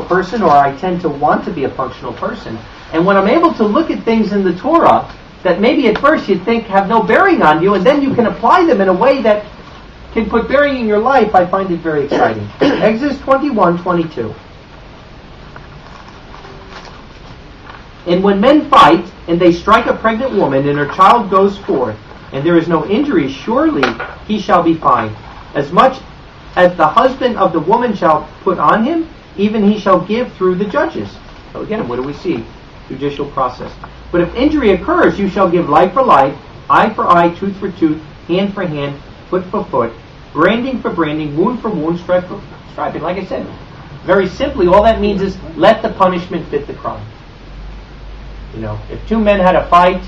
person, or I tend to want to be a functional person. And when I'm able to look at things in the Torah that maybe at first you'd think have no bearing on you, and then you can apply them in a way that can put bearing in your life, I find it very exciting. Exodus 21:22. And when men fight, and they strike a pregnant woman, and her child goes forth, and there is no injury, surely he shall be fined. As much as the husband of the woman shall put on him, even he shall give through the judges. So again, what do we see? Judicial process. But if injury occurs, you shall give life for life, eye for eye, tooth for tooth, hand for hand, foot for foot, branding for branding, wound for wound, stripe for striping. Like I said, very simply, all that means is let the punishment fit the crime. You know, if two men had a fight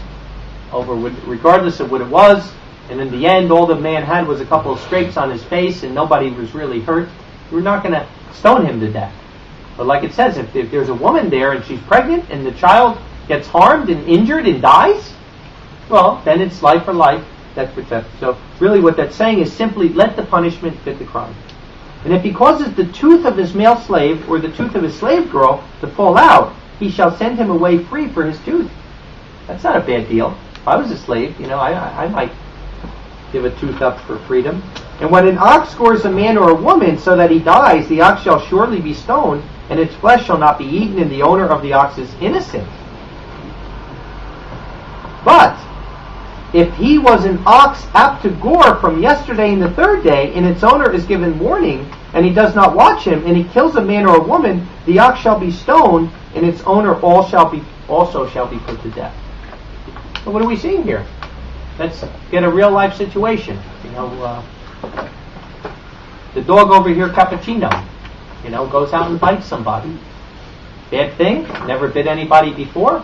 over, regardless of what it was, and in the end all the man had was a couple of scrapes on his face and nobody was really hurt, we're not going to stone him to death. But like it says, if there's a woman there and she's pregnant and the child gets harmed and injured and dies, well, then it's life for life, death for death. So really what that's saying is simply let the punishment fit the crime. And if he causes the tooth of his male slave or the tooth of his slave girl to fall out, he shall send him away free for his tooth. That's not a bad deal. If I was a slave, I might give a tooth up for freedom. And when an ox scores a man or a woman so that he dies, the ox shall surely be stoned, and its flesh shall not be eaten, and the owner of the ox is innocent. But if he was an ox apt to gore from yesterday and the third day, and its owner is given warning, and he does not watch him, and he kills a man or a woman, the ox shall be stoned, and its owner also shall be put to death. So what are we seeing here? Let's get a real life situation. The dog over here, Cappuccino, goes out and bites somebody. Bad thing, never bit anybody before.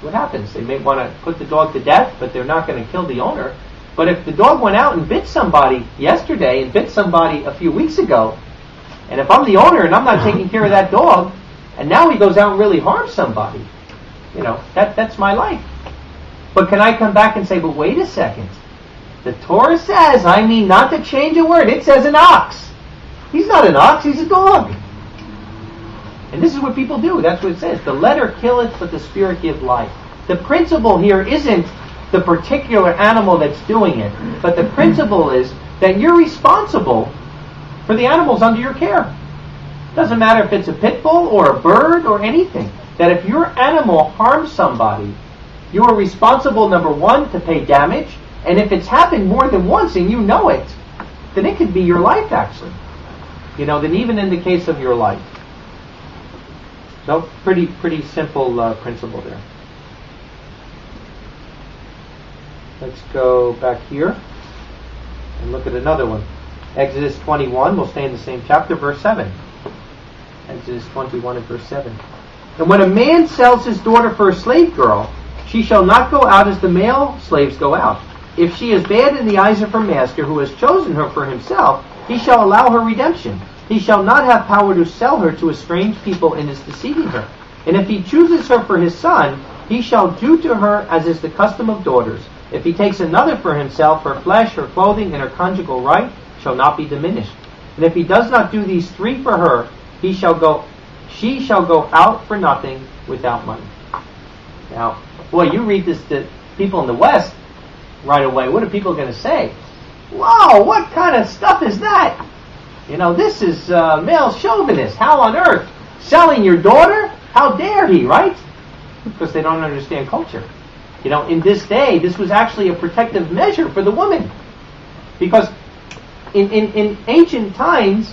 What happens? They may want to put the dog to death, but they're not going to kill the owner. But if the dog went out and bit somebody yesterday and bit somebody a few weeks ago, and if I'm the owner and I'm not taking care of that dog, and now he goes out and really harms somebody, that's my life. But can I come back and say, but wait a second. The Torah says, not to change a word, it says an ox. He's not an ox, he's a dog. And this is what people do. That's what it says. The letter killeth, but the spirit gives life. The principle here isn't the particular animal that's doing it, but the principle is that you're responsible for the animals under your care. Doesn't matter if it's a pit bull or a bird or anything. That if your animal harms somebody, you are responsible, number one, to pay damage. And if it's happened more than once and you know it, then it could be your life, actually. Than even in the case of your life. So, pretty simple principle there. Let's go back here and look at another one. Exodus 21, we'll stay in the same chapter, verse 7. Exodus 21 and verse 7. And when a man sells his daughter for a slave girl, she shall not go out as the male slaves go out. If she is bad in the eyes of her master, who has chosen her for himself, he shall allow her redemption. He shall not have power to sell her to a strange people and is deceiving her. And if he chooses her for his son, he shall do to her as is the custom of daughters. If he takes another for himself, her flesh, her clothing, and her conjugal right shall not be diminished. And if he does not do these three for her, she shall go out for nothing without money. Now, boy, you read this to people in the West right away. What are people going to say? Wow, what kind of stuff is that? This is male chauvinist. How on earth? Selling your daughter? How dare he, right? Because they don't understand culture. In this day, this was actually a protective measure for the woman. Because in ancient times,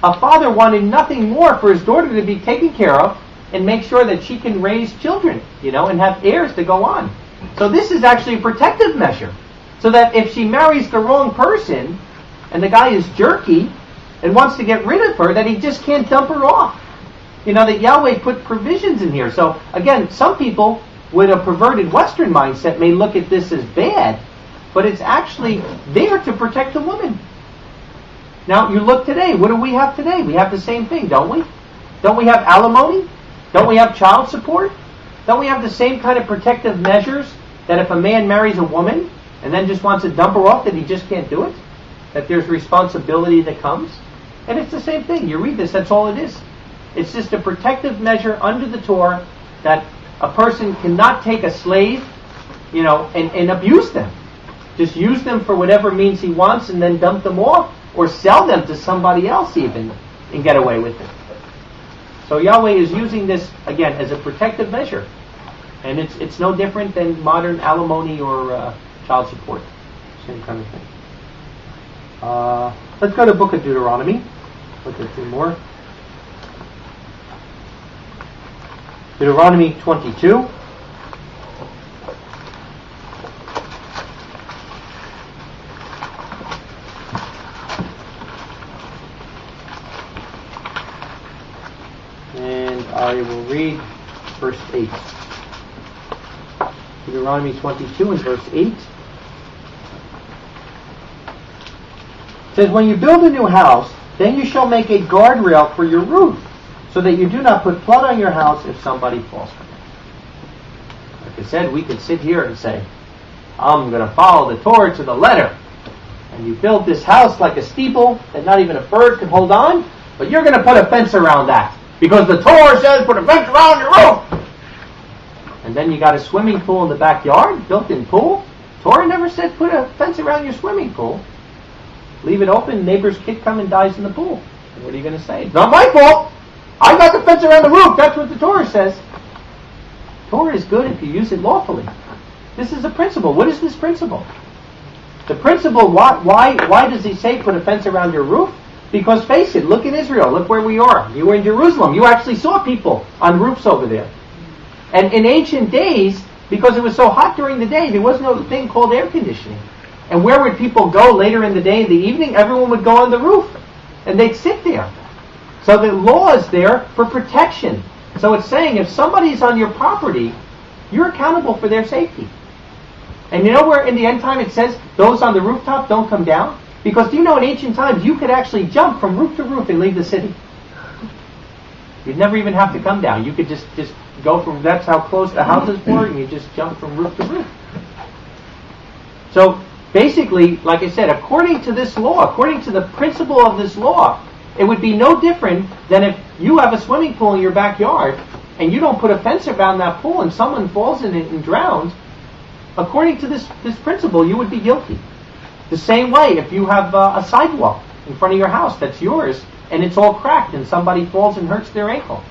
a father wanted nothing more for his daughter to be taken care of and make sure that she can raise children, and have heirs to go on. So this is actually a protective measure. So that if she marries the wrong person, and the guy is jerky, and wants to get rid of her, that he just can't dump her off. That Yahweh put provisions in here. So, again, some people with a perverted Western mindset may look at this as bad, but it's actually there to protect the woman. Now, you look today. What do we have today? We have the same thing, don't we? Don't we have alimony? Don't we have child support? Don't we have the same kind of protective measures that if a man marries a woman and then just wants to dump her off, that he just can't do it? That there's responsibility that comes? And it's the same thing. You read this, that's all it is. It's just a protective measure under the Torah that a person cannot take a slave, and abuse them. Just use them for whatever means he wants and then dump them off, or sell them to somebody else even and get away with it. So Yahweh is using this, again, as a protective measure. And it's no different than modern alimony or child support. Same kind of thing. Let's go to the book of Deuteronomy. Look at 2 more. Deuteronomy 22. And I will read verse 8. Deuteronomy 22 and verse 8. It says, when you build a new house, then you shall make a guardrail for your roof, so that you do not put flood on your house if somebody falls from it. Like I said, we could sit here and say, I'm going to follow the Torah to the letter. And you built this house like a steeple that not even a bird could hold on, but you're going to put a fence around that, because the Torah says put a fence around your roof. And then you got a swimming pool in the backyard, built-in pool. Torah never said put a fence around your swimming pool. Leave it open, neighbor's kid comes and dies in the pool. And what are you going to say? It's not my fault. I got the fence around the roof. That's what the Torah says. Torah is good if you use it lawfully. This is a principle. What is this principle? The principle, why does he say put a fence around your roof? Because face it, look in Israel. Look where we are. You were in Jerusalem. You actually saw people on roofs over there. And in ancient days, because it was so hot during the day, there was no thing called air conditioning. And where would people go later in the day, in the evening? Everyone would go on the roof. And they'd sit there. So the law is there for protection. So it's saying if somebody's on your property, you're accountable for their safety. And you know where in the end time it says those on the rooftop don't come down? Because do you know in ancient times you could actually jump from roof to roof and leave the city. You'd never even have to come down. You could just go from, that's how close the houses were, and you just jump from roof to roof. So basically, like I said, according to this law, according to the principle of this law, it would be no different than if you have a swimming pool in your backyard and you don't put a fence around that pool and someone falls in it and drowns. According to this principle, you would be guilty. The same way, if you have a sidewalk in front of your house that's yours and it's all cracked and somebody falls and hurts their ankle,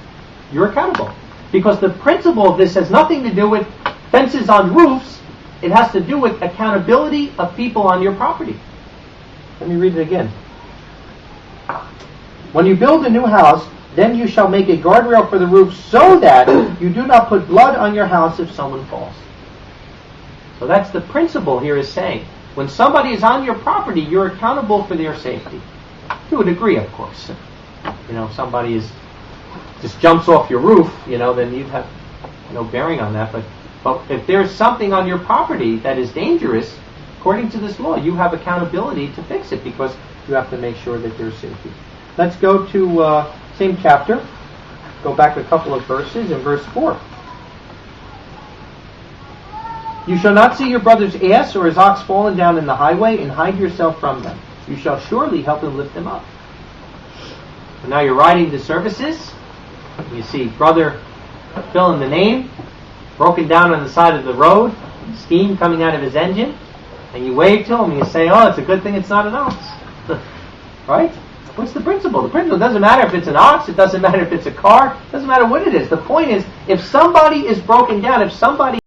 you're accountable. Because the principle of this has nothing to do with fences on roofs. It has to do with accountability of people on your property. Let me read it again. When you build a new house, then you shall make a guardrail for the roof so that you do not put blood on your house if someone falls. So that's the principle here is saying. When somebody is on your property, you're accountable for their safety. To a degree, of course. If somebody just jumps off your roof, then you'd have no bearing on that. But if there's something on your property that is dangerous, according to this law, you have accountability to fix it because you have to make sure that there's safety. Let's go to same chapter. Go back a couple of verses in verse 4. You shall not see your brother's ass or his ox fallen down in the highway and hide yourself from them. You shall surely help him lift them up. So now you're riding the services. You see brother fill in the name, broken down on the side of the road, steam coming out of his engine, and you wave to him and you say, oh, it's a good thing it's not an ox. Right? What's the principle? The principle doesn't matter if it's an ox, it doesn't matter if it's a car, it doesn't matter what it is. The point is, if somebody is broken down, if somebody